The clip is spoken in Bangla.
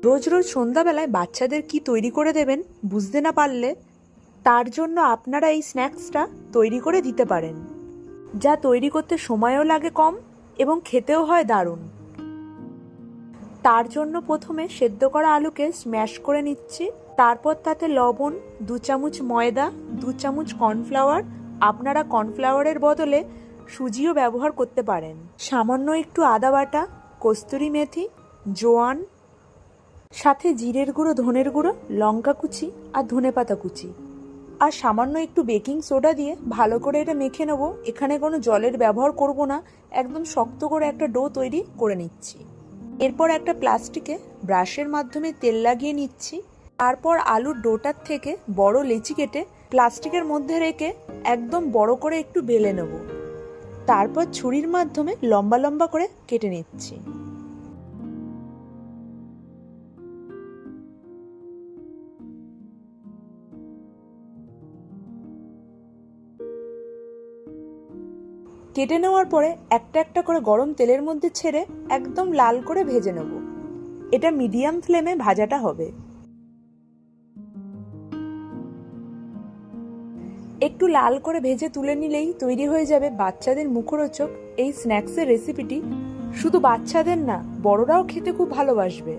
রোজ রোজ সন্ধ্যাবেলায় বাচ্চাদের কি তৈরি করে দেবেন বুঝতে না পারলে তার জন্য আপনারা এই স্ন্যাক্সটা তৈরি করে দিতে পারেন, যা তৈরি করতে সময়ও লাগে কম এবং খেতেও হয় দারুণ। তার জন্য প্রথমে সেদ্ধ করা আলুকে স্ম্যাশ করে নিচ্ছি, তারপর তাতে লবণ, 2 চামচ ময়দা, 2 চামচ কর্নফ্লাওয়ার, আপনারা কর্নফ্লাওয়ারের বদলে সুজিও ব্যবহার করতে পারেন, সামান্য একটু আদা বাটা, কস্তুরি মেথি, জোয়ান, সাথে জিরের গুঁড়ো, ধনের গুঁড়ো, লঙ্কা কুচি আর ধনেপাতা কুচি, আর সামান্য একটু বেকিং সোডা দিয়ে ভালো করে এটা মেখে নেব। এখানে কোনো জলের ব্যবহার করব না, একদম শক্ত করে একটা ডো তৈরি করে নিচ্ছি। এরপর একটা প্লাস্টিকে ব্রাশের মাধ্যমে তেল লাগিয়ে নিচ্ছি, তারপর আলুর ডোটার থেকে বড় লেচি কেটে প্লাস্টিকের মধ্যে রেখে একদম বড় করে একটু বেলে নেব, তারপর ছুরির মাধ্যমে লম্বা লম্বা করে কেটে নিচ্ছি। কেটে নেওয়ার পরে একটা একটা করে গরম তেলের মধ্যে ছেড়ে একদম লাল করে ভেজে নেব। এটা মিডিয়াম ফ্লেমে ভাজাটা হবে। একটু লাল করে ভেজে তুলে নিলেই তৈরি হয়ে যাবে বাচ্চাদের মুখরোচক এই স্ন্যাক্সের রেসিপিটি। শুধু বাচ্চাদের না, বড়রাও খেতে খুব ভালোবাসবে।